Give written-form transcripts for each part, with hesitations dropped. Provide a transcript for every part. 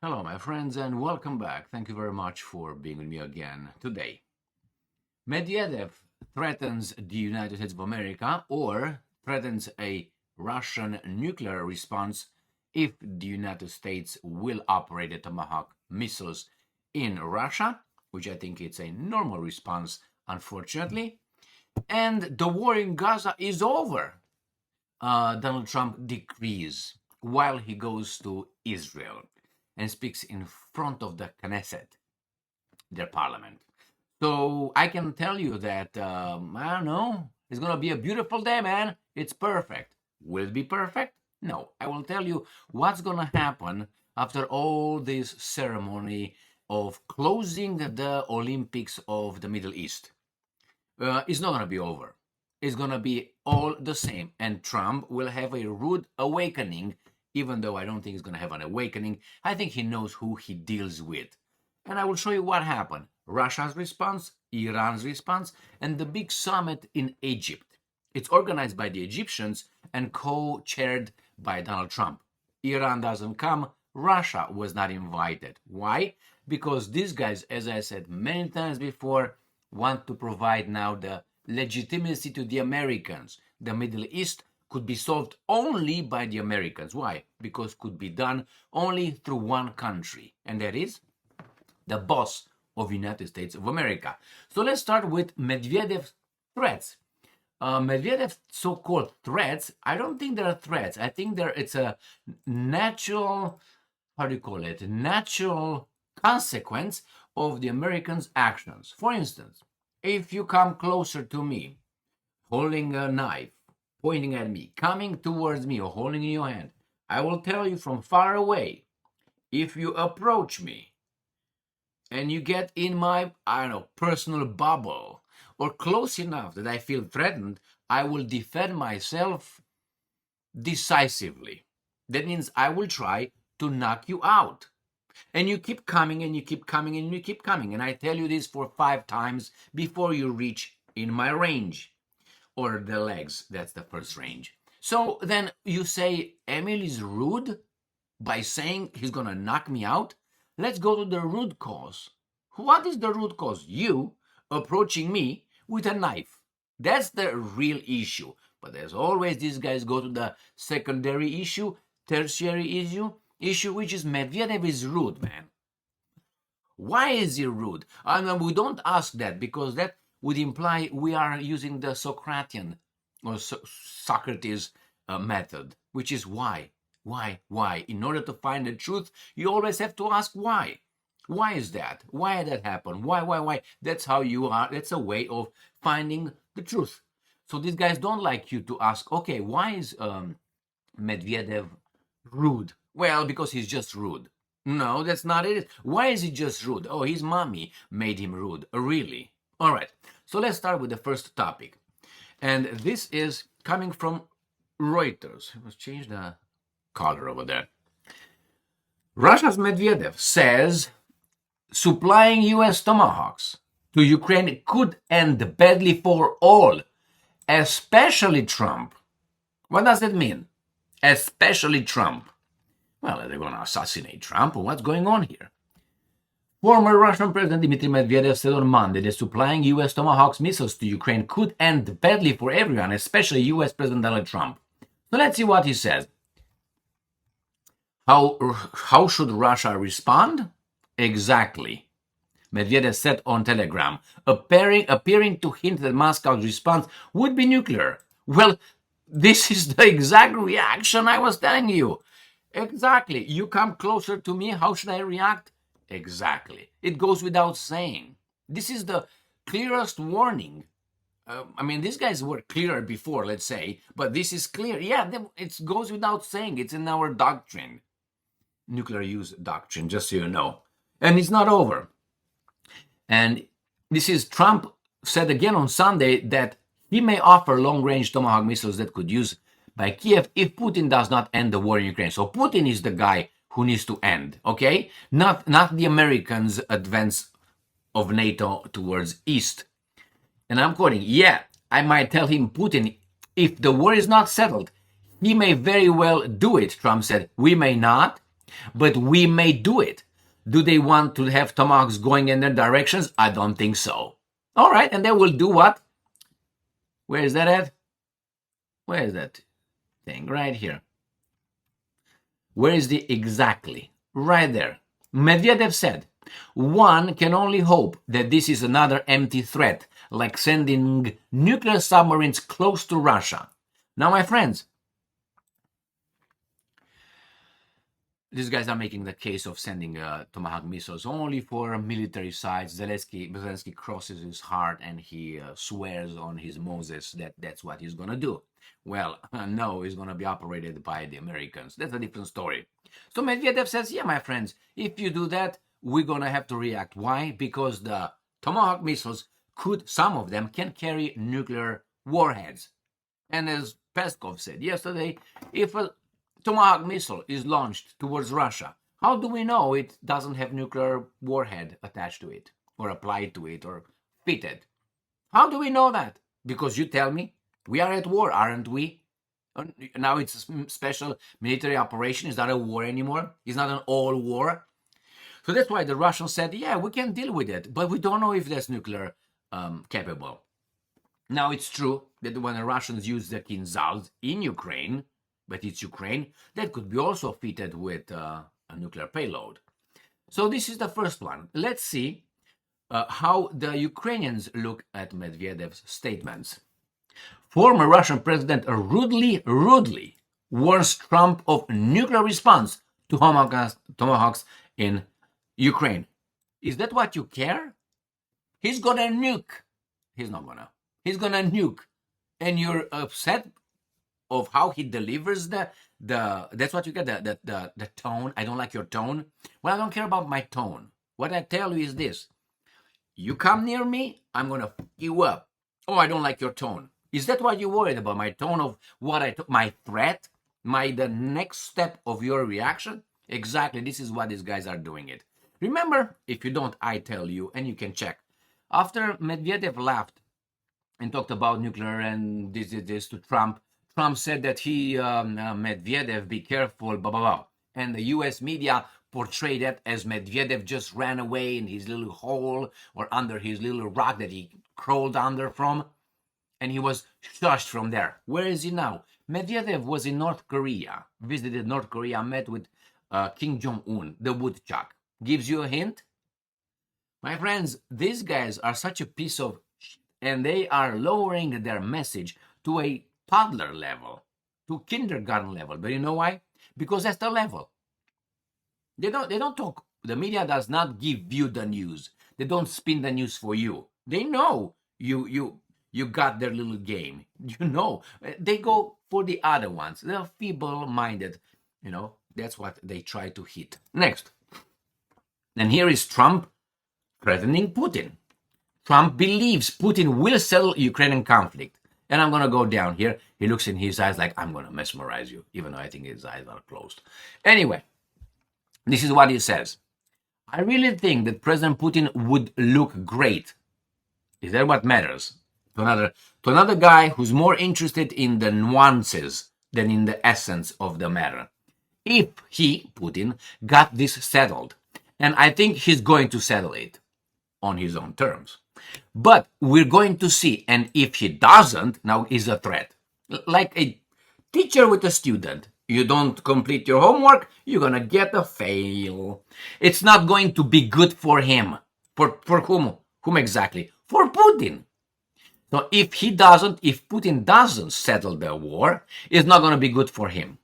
Hello, my friends, and welcome back. Thank you very much for being with me again today. Medvedev threatens the United States of America or threatens a Russian nuclear response if the United States will operate the Tomahawk missiles in Russia, which I think it's a normal response, unfortunately. And the war in Gaza is over. Donald Trump decrees while he goes to Israel and speaks in front of the Knesset, their parliament. So I can tell you that, I don't know, it's going to be a beautiful day, man. It's perfect. Will it be perfect? No. I will tell you what's going to happen after all this ceremony of closing the Olympics of the Middle East. It's not going to be over. It's going to be all the same. And Trump will have a rude awakening, even though I don't think he's going to have an awakening. I think he knows who he deals with. And I will show you what happened. Russia's response, Iran's response, and the big summit in Egypt. It's organized by the Egyptians and co-chaired by Donald Trump. Iran doesn't come. Russia was not invited. Why? Because these guys, as I said many times before, want to provide now the legitimacy to the Americans. The Middle East could be solved only by the Americans. Why? Because could be done only through one country, and that is the boss of United States of America. So let's start with Medvedev's threats. Medvedev's so-called threats, I don't think they're threats. I think it's a natural, natural consequence of the Americans' actions. For instance, if you come closer to me, holding a knife, pointing at me, coming towards me, or holding in your hand, I will tell you from far away, if you approach me and you get in my, personal bubble, or close enough that I feel threatened, I will defend myself decisively. That means I will try to knock you out. And you keep coming, and you keep coming, and you keep coming. And I tell you this for 5 times before you reach in my range. Or the legs, that's the first range. So then you say, Emily's rude by saying he's going to knock me out? Let's go to the root cause. What is the root cause? You approaching me with a knife. That's the real issue. But there's always these guys go to the secondary issue, tertiary issue, which is Medvedev is rude, man. Why is he rude? We don't ask that because that would imply we are using the Socratian or Socrates method, which is why. In order to find the truth, you always have to ask why. Why is that? Why did that happen? Why? That's how you are. That's a way of finding the truth. So these guys don't like you to ask, okay, why is Medvedev rude? Well, because he's just rude. No, that's not it. Why is he just rude? Oh, his mommy made him rude. Really? All right. So let's start with the first topic. And this is coming from Reuters. Let's change the color over there. Russia's Medvedev says supplying US Tomahawks to Ukraine could end badly for all, especially Trump. What does that mean? Especially Trump. Well, they're going to assassinate Trump. What's going on here? Former Russian President Dmitry Medvedev said on Monday that supplying US Tomahawks missiles to Ukraine could end badly for everyone, especially US President Donald Trump. So let's see what he says. How should Russia respond? Exactly. Medvedev said on Telegram, appearing to hint that Moscow's response would be nuclear. Well, this is the exact reaction I was telling you. Exactly. You come closer to me, how should I react? Exactly. It goes without saying. This is the clearest warning. These guys were clearer before, let's say, but this is clear. Yeah, it goes without saying. It's in our doctrine. Nuclear use doctrine, just so you know. And it's not over. And this is Trump said again on Sunday that he may offer long-range Tomahawk missiles that could use by Kiev if Putin does not end the war in Ukraine. So Putin is the guy who needs to end, okay? Not the Americans' advance of NATO towards East. And I'm quoting, I might tell him, Putin, if the war is not settled, he may very well do it, Trump said. We may not. But we may do it. Do they want to have Tomahawks going in their directions? I don't think so. All right, and they will do what? Where is that at? Where is that thing? Right here. Where is the exactly? Right there. Medvedev said, one can only hope that this is another empty threat, like sending nuclear submarines close to Russia. Now, my friends, these guys are making the case of sending Tomahawk missiles only for military sites. Zelensky crosses his heart and he swears on his Moses that that's what he's going to do. Well, no, it's going to be operated by the Americans. That's a different story. So Medvedev says, yeah, my friends, if you do that, we're going to have to react. Why? Because the Tomahawk missiles some of them can carry nuclear warheads. And as Peskov said yesterday, if a Tomahawk missile is launched towards Russia, how do we know it doesn't have nuclear warhead attached to it or applied to it or fitted? How do we know that? Because you tell me. We are at war, aren't we? Now it's a special military operation. It's not a war anymore. It's not an all war. So that's why the Russians said, yeah, we can deal with it, but we don't know if that's nuclear capable. Now it's true that when the Russians use the Kinzhals in Ukraine, but it's Ukraine, that could be also fitted with a nuclear payload. So this is the first one. Let's see how the Ukrainians look at Medvedev's statements. Former Russian president rudely warns Trump of nuclear response to Tomahawks in Ukraine. Is that what you care? He's gonna nuke. He's not gonna. He's gonna nuke. And you're upset of how he delivers that's what you get, the tone. I don't like your tone. Well, I don't care about my tone. What I tell you is this. You come near me, I'm gonna fuck you up. Oh, I don't like your tone. Is that what you're worried about? My tone of what my threat? The next step of your reaction? Exactly, this is what these guys are doing it. Remember, if you don't, I tell you, and you can check. After Medvedev laughed and talked about nuclear and this to Trump said that Medvedev, be careful, blah, blah, blah. And the US media portrayed it as Medvedev just ran away in his little hole or under his little rock that he crawled under from. And he was shushed from there. Where is he now? Medvedev was in North Korea, visited North Korea, met with Kim Jong-un, the woodchuck. Gives you a hint? My friends, these guys are such a piece of shit, and they are lowering their message to a toddler level, to kindergarten level. But you know why? Because that's the level. They don't talk. The media does not give you the news. They don't spin the news for you. They know you got their little game. You know, they go for the other ones. They're feeble-minded. You know, that's what they try to hit. Next. And here is Trump threatening Putin. Trump believes Putin will settle Ukrainian conflict. And I'm going to go down here. He looks in his eyes like, I'm going to mesmerize you, even though I think his eyes are closed. Anyway, this is what he says. I really think that President Putin would look great. Is that what matters? To another guy who's more interested in the nuances than in the essence of the matter. If he, Putin, got this settled, and I think he's going to settle it on his own terms. But we're going to see, and if he doesn't, now is a threat. Like a teacher with a student. You don't complete your homework, you're going to get a fail. It's not going to be good for him. For whom? Whom exactly? For Putin. So if Putin doesn't settle the war, it's not going to be good for him.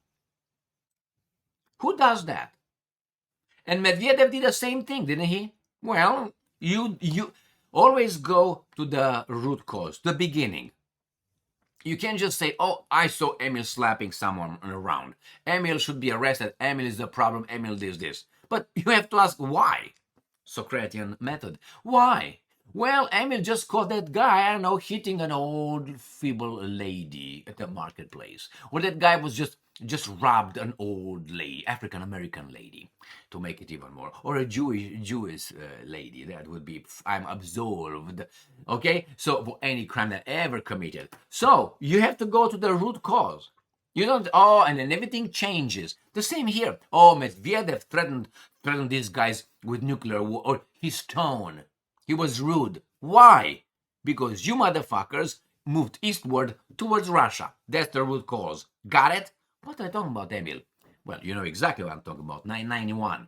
Who does that? And Medvedev did the same thing, didn't he? Well, you always go to the root cause, the beginning. You can't just say, oh, I saw Emil slapping someone around. Emil should be arrested. Emil is the problem. Emil this. But you have to ask why. Socratian method. Why? Well, Emil just caught that guy, I don't know, hitting an old feeble lady at the marketplace. Or that guy was just robbed an old lady, African-American lady, to make it even more. Or a Jewish lady. That would be, I'm absolved. Okay? So, for any crime that ever committed. So, you have to go to the root cause. You don't, oh, and then everything changes. The same here. Oh, Medvedev threatened these guys with nuclear war, or his tone. He was rude. Why? Because you motherfuckers moved eastward towards Russia. That's the root cause. Got it? What are I talking about, Emil? Well, you know exactly what I'm talking about. 991.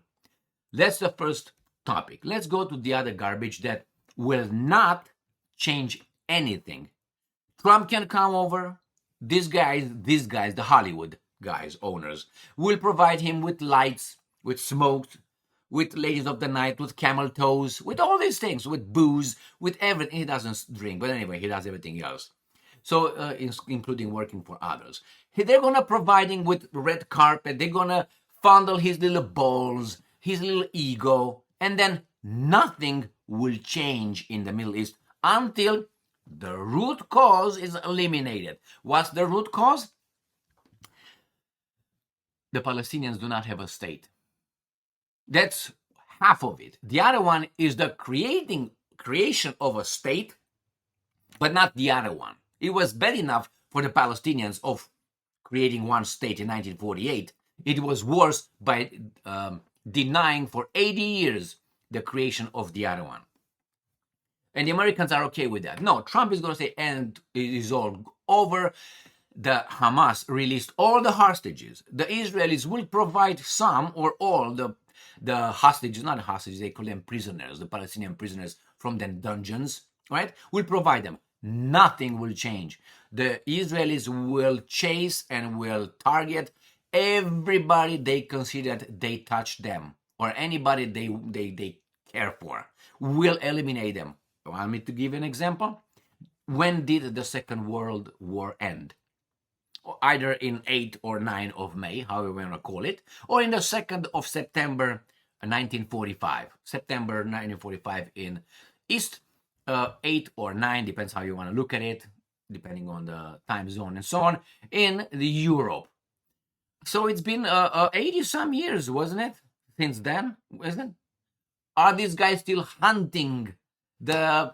That's the first topic. Let's go to the other garbage that will not change anything. Trump can come over. These guys, the Hollywood guys, owners, will provide him with lights, with smoke, with ladies of the night, with camel toes, with all these things, with booze, with everything. He doesn't drink, but anyway, he does everything else. So, including working for others. They're going to provide him with red carpet. They're going to fondle his little balls, his little ego, and then nothing will change in the Middle East until the root cause is eliminated. What's the root cause? The Palestinians do not have a state. That's half of it. The other one is the creation of a state, but not the other one. It was bad enough for the Palestinians of creating one state in 1948. It was worse by denying for 80 years the creation of the other one. And the Americans are okay with that. No, Trump is going to say, and it is all over. The Hamas released all the hostages. The Israelis will provide some or all the hostages, not hostages, they call them prisoners, the Palestinian prisoners from the dungeons, right? Will provide them. Nothing will change. The Israelis will chase and will target everybody they consider they touch them, or anybody they care for. Will eliminate them. Want me to give an example? When did the Second World War end? Either in 8 or 9 of May, however you want to call it, or in the 2nd of September 1945. September 1945 in East, 8 or 9, depends how you want to look at it, depending on the time zone and so on, in the Europe. So it's been 80 some years, wasn't it? Since then, isn't it? Are these guys still hunting the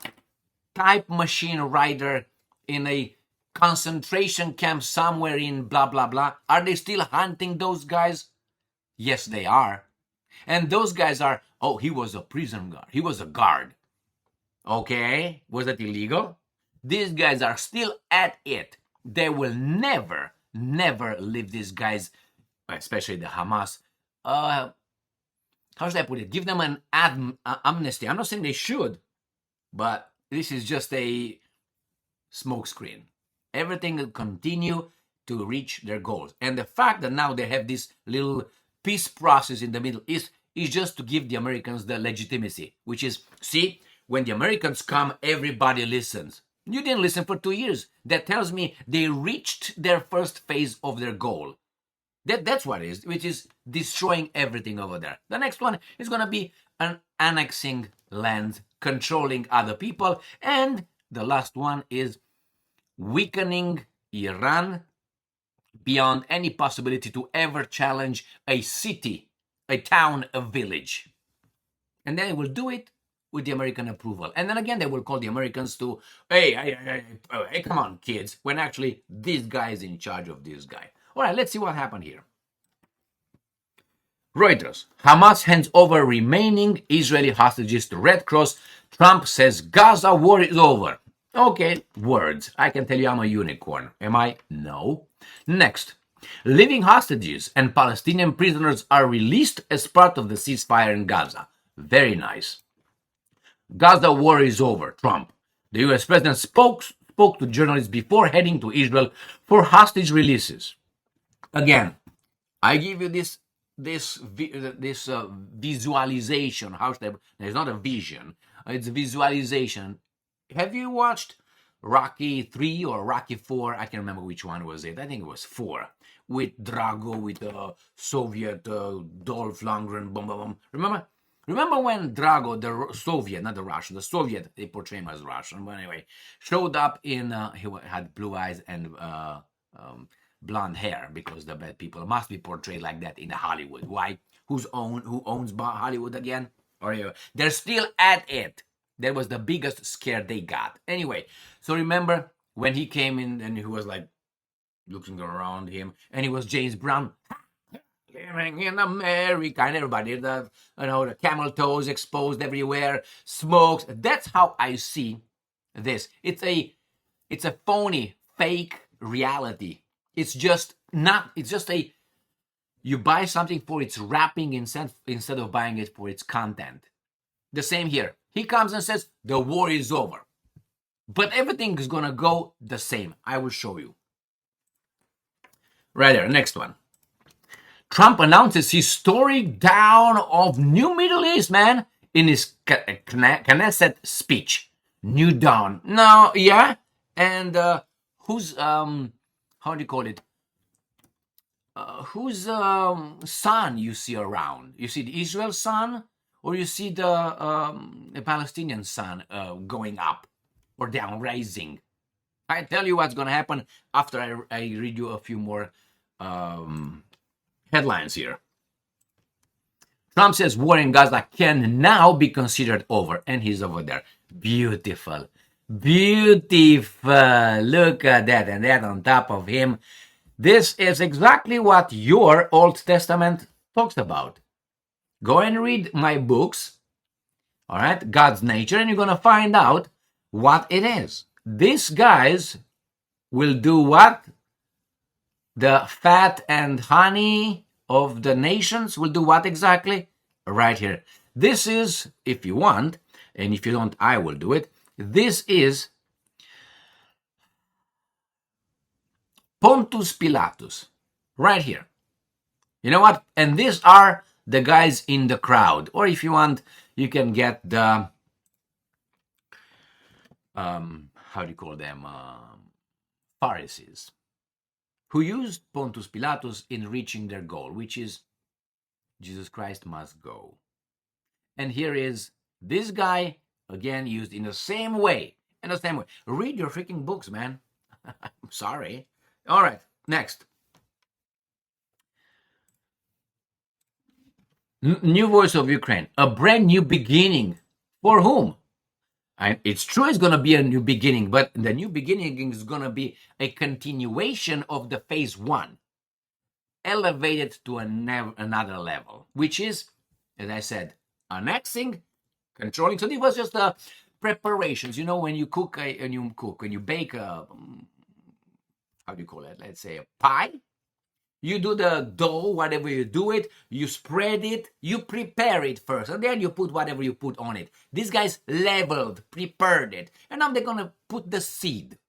type machine rider in a concentration camp somewhere in blah, blah, blah? Are they still hunting those guys? Yes, they are. And those guys are, oh, he was a prison guard. He was a guard. Okay, was that illegal? These guys are still at it. They will never, never leave these guys, especially the Hamas. How should I put it? Give them an amnesty. I'm not saying they should, but this is just a smokescreen. Everything will continue to reach their goals. And the fact that now they have this little peace process in the Middle East is just to give the Americans the legitimacy, which is, see, when the Americans come, everybody listens. You didn't listen for 2 years. That tells me they reached their first phase of their goal. That's what it is, which is destroying everything over there. The next one is going to be an annexing land, controlling other people. And the last one is weakening Iran beyond any possibility to ever challenge a city, a town, a village. And then they will do it with the American approval. And then again, they will call the Americans to, hey, come on, kids, when actually this guy is in charge of this guy. All right, let's see what happened here. Reuters. Hamas hands over remaining Israeli hostages to Red Cross. Trump says Gaza war is over. Okay, words. I can tell you I'm a unicorn. Am I? No. Next. Living hostages and Palestinian prisoners are released as part of the ceasefire in Gaza. Very nice. Gaza war is over. Trump. The US president spoke to journalists before heading to Israel for hostage releases. Again, I give you this visualization. How should I? It's not a vision. It's a visualization. Have you watched Rocky 3 or Rocky 4? I can't remember which one was it. I think it was 4. With Drago, with the Soviet Dolph Lundgren, boom, boom, boom. Remember when Drago, the Soviet, not the Russian, the Soviet, they portray him as Russian, but anyway, showed up in, he had blue eyes and blonde hair, because the bad people must be portrayed like that in Hollywood. Why? Who owns Hollywood again? Or they're still at it. That was the biggest scare they got. Anyway, so remember when he came in and he was like, looking around him, and he was James Brown, living in America, and everybody, the camel toes exposed everywhere, smokes. That's how I see this. It's a phony, fake reality. It's just not. It's just a. You buy something for its wrapping instead of buying it for its content. The same here. He comes and says the war is over, but everything is gonna go the same. I will show you. Right there. Next one. Trump announces historic dawn of new Middle East, man, in his Knesset speech. New dawn. No, yeah. And who's how do you call it? Whose son you see around? You see the Israel son, or you see the Palestinian son going up or down, rising? I tell you what's going to happen after I read you a few more headlines here. Trump says war in Gaza can now be considered over, and he's over there. Beautiful. Beautiful. Look at that, and that on top of him. This is exactly what your Old Testament talks about. Go and read my books, all right, God's Nature, and you're going to find out what it is. These guys will do what? The fat and honey of the nations will do what exactly? Right here. This is, if you want, and if you don't, I will do it. This is Pontius Pilatus, right here. You know what? And these are the guys in the crowd. Or if you want, you can get the, how do you call them? Pharisees, who used Pontius Pilatus in reaching their goal, which is Jesus Christ must go. And here is this guy, again, used in the same way. In the same way. Read your freaking books, man. I'm sorry. All right, next. New voice of Ukraine. A brand new beginning. For whom? And it's true it's going to be a new beginning, but the new beginning is going to be a continuation of the phase one, elevated to another level, which is, as I said, annexing, controlling. So it was just the preparations. You know, when you cook, when you bake a, how do you call it? Let's say a pie. You do the dough, whatever you do it, you spread it, you prepare it first, and then you put whatever you put on it. These guys leveled, prepared it, and now they're going to put the seed.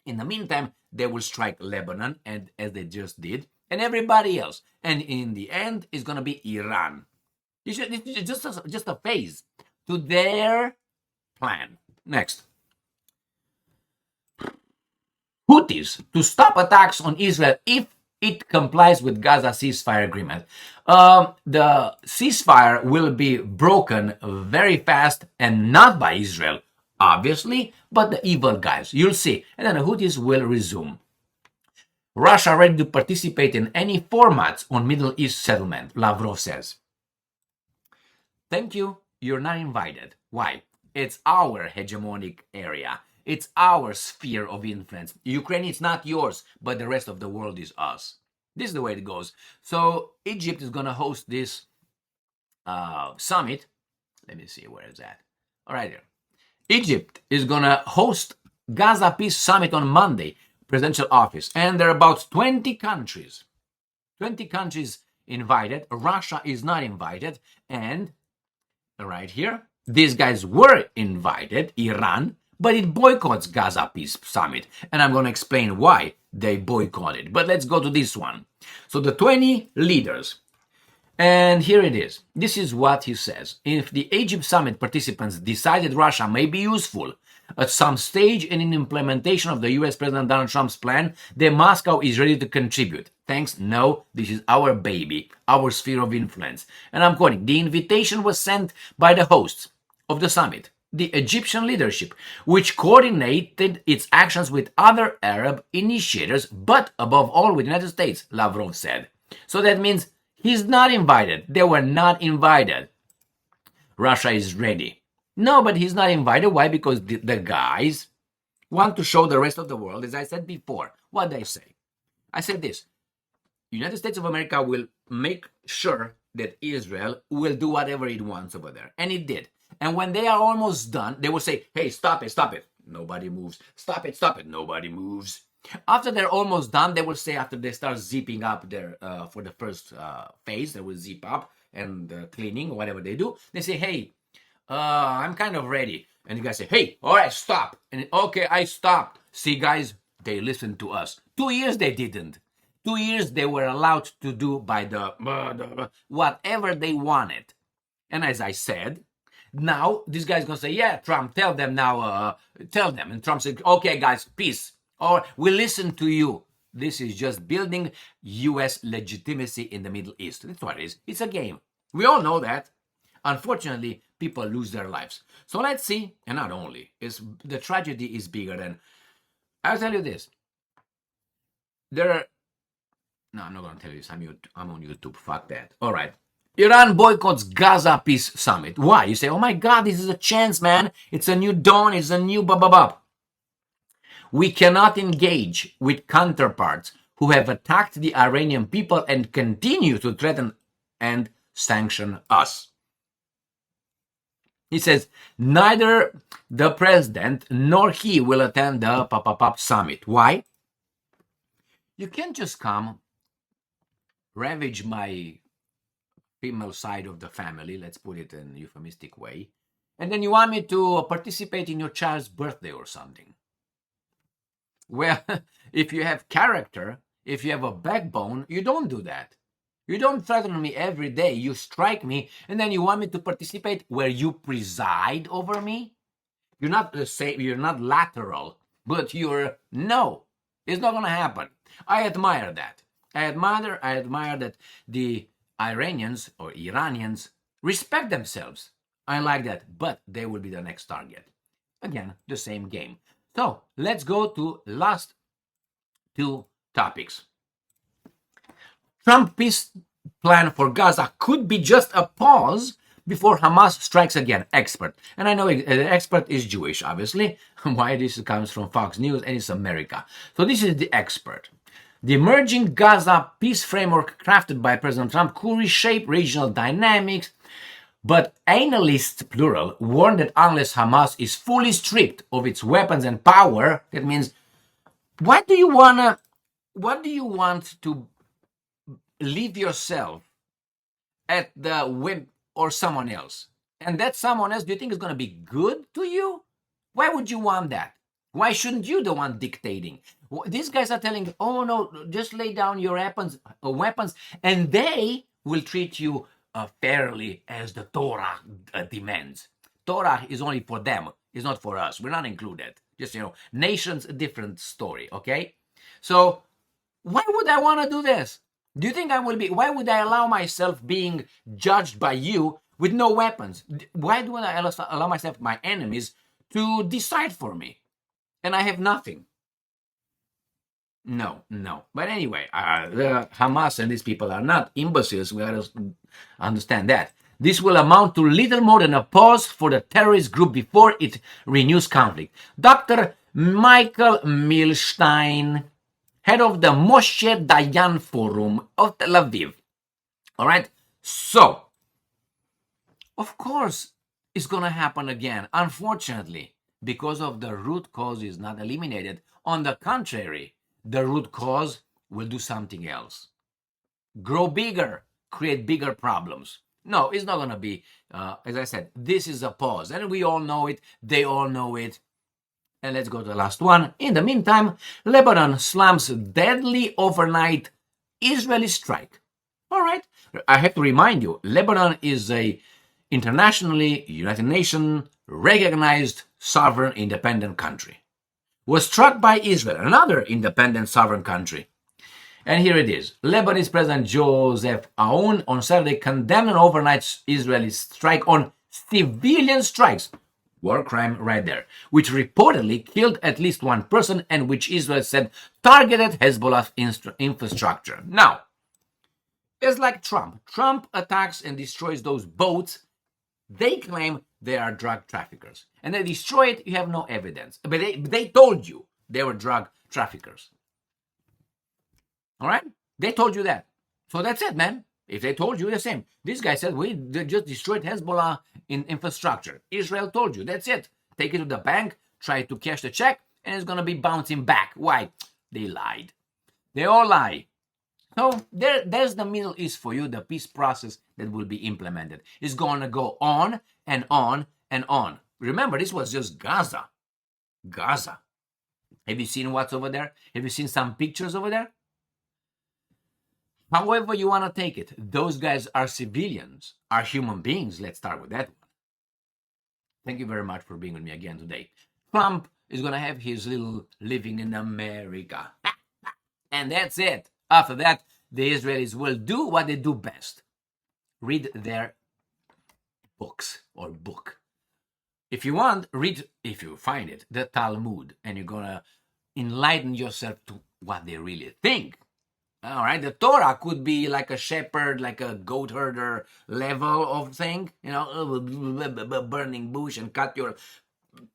In the meantime, they will strike Lebanon, and as they just did, and everybody else. And in the end, it's going to be Iran. It's just a phase to their plan. Next. Houthis to stop attacks on Israel if it complies with Gaza ceasefire agreement. The ceasefire will be broken very fast, and not by Israel, obviously, but the evil guys. You'll see. And then the Houthis will resume. Russia ready to participate in any formats on Middle East settlement, Lavrov says. Thank you. You're not invited. Why? It's our hegemonic area. It's our sphere of influence. Ukraine is not yours, but the rest of the world is us. This is the way it goes. So Egypt is going to host this summit. Let me see, where is that? All right, here. Egypt is going to host Gaza Peace Summit on Monday, presidential office. And there are about 20 countries. 20 countries invited. Russia is not invited. And right here, these guys were invited, Iran, but it boycotts Gaza Peace Summit. And I'm going to explain why they boycotted. But let's go to this one. So the 20 leaders. And here it is. This is what he says. If the Egypt Summit participants decided Russia may be useful at some stage in an implementation of the US President Donald Trump's plan, then Moscow is ready to contribute. Thanks? No, this is our baby, our sphere of influence. And I'm quoting, the invitation was sent by the hosts of the summit, the Egyptian leadership, which coordinated its actions with other Arab initiators, but above all with the United States, Lavrov said. So that means he's not invited. They were not invited. Russia is ready. No, but he's not invited. Why? Because the guys want to show the rest of the world, as I said before, what they say. I said this: United States of America will make sure that Israel will do whatever it wants over there. And it did. And when they are almost done, they will say, hey, stop it, stop it. Nobody moves. Stop it, nobody moves. After they're almost done, they will say, after they start zipping up their, for the first phase, they will zip up and cleaning, whatever they do. They say, hey, I'm kind of ready. And you guys say, hey, all right, stop. And okay, I stopped. See, guys, they listened to us. 2 years they didn't. 2 years they were allowed to do by the whatever they wanted. And as I said, now this guy's gonna say, yeah, Trump, tell them now, tell them. And Trump said, okay, guys, peace. Or we listen to you. This is just building US legitimacy in the Middle East. That's what it is. It's a game. We all know that. Unfortunately, people lose their lives. So let's see, and not only, the tragedy is bigger than, I'll tell you this. No, I'm not going to tell you this. I'm on YouTube. Fuck that. All right. Iran boycotts Gaza Peace Summit. Why? You say, oh my God, this is a chance, man. It's a new dawn. It's a new blah. We cannot engage with counterparts who have attacked the Iranian people and continue to threaten and sanction us. He says, neither the president nor he will attend the summit. Why? You can't just come, ravage my female side of the family, let's put it in a euphemistic way, and then you want me to participate in your child's birthday or something. Well, if you have character, if you have a backbone, you don't do that. You don't threaten me every day. You strike me, and then you want me to participate where you preside over me? You're not you're not lateral, but you're no. It's not gonna happen. I admire that. I admire that the Iranians or Iranians respect themselves. I like that, but they will be the next target. Again, the same game. So let's go to last two topics. Trump peace plan for Gaza could be just a pause before Hamas strikes again. Expert. And I know the expert is Jewish, obviously. Why this comes from Fox News, and it's America. So this is the expert. The emerging Gaza peace framework crafted by President Trump could reshape regional dynamics, but analysts, plural, warn that unless Hamas is fully stripped of its weapons and power, that means, what do you want to leave yourself at the whim or someone else? And that someone else, do you think is going to be good to you? Why would you want that? Why shouldn't you the one dictating? These guys are telling, oh no, just lay down your weapons, and they will treat you fairly as the Torah demands. Torah is only for them. It's not for us. We're not included. Just, nations, a different story, okay? So why would I want to do this? Do you think why would I allow myself being judged by you with no weapons? Why do I allow myself, my enemies, to decide for me? And I have nothing. No. But anyway, the Hamas and these people are not imbeciles. We gotta understand that. This will amount to little more than a pause for the terrorist group before it renews conflict. Dr. Michael Milstein, head of the Moshe Dayan Forum of Tel Aviv. All right? So, of course, it's going to happen again, unfortunately, because of the root cause is not eliminated. On the contrary, the root cause will do something else. Grow bigger, create bigger problems. No, it's not going to be, as I said, this is a pause. And we all know it. They all know it. And let's go to the last one. In the meantime, Lebanon slams deadly overnight Israeli strike. All right. I have to remind you, Lebanon is a internationally, United Nations, recognized sovereign independent country. Was struck by Israel, another independent sovereign country. And here it is. Lebanese President Joseph Aoun on Saturday condemned an overnight Israeli strike on civilian strikes. War crime right there, which reportedly killed at least one person and which Israel said targeted Hezbollah's infrastructure. Now, it's like Trump. Trump attacks and destroys those boats. They claim they are drug traffickers. And they destroy it, you have no evidence. But they told you they were drug traffickers. All right? They told you that. So that's it, man. If they told you, the same. This guy said, we just destroyed Hezbollah in infrastructure. Israel told you. That's it. Take it to the bank, try to cash the check, and it's going to be bouncing back. Why? They lied. They all lie. So there's the Middle East for you, the peace process that will be implemented. It's going to go on and on and on. Remember, this was just Gaza. Gaza. Have you seen what's over there? Have you seen some pictures over there? However you want to take it, those guys are civilians, are human beings. Let's start with that one. Thank you very much for being with me again today. Trump is going to have his little living in America. And that's it. After that, the Israelis will do what they do best. Read their books or book. If you want, read, if you find it, the Talmud, and you're going to enlighten yourself to what they really think. All right, the Torah could be like a shepherd, like a goat herder level of thing, you know, burning bush and cut your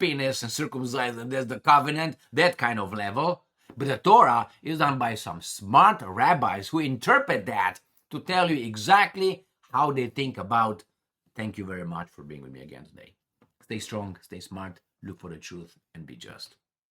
penis and circumcise, and there's the covenant, that kind of level. But the Torah is done by some smart rabbis who interpret that to tell you exactly how they think about. Thank you very much for being with me again today. Stay strong, stay smart, look for the truth, and be just.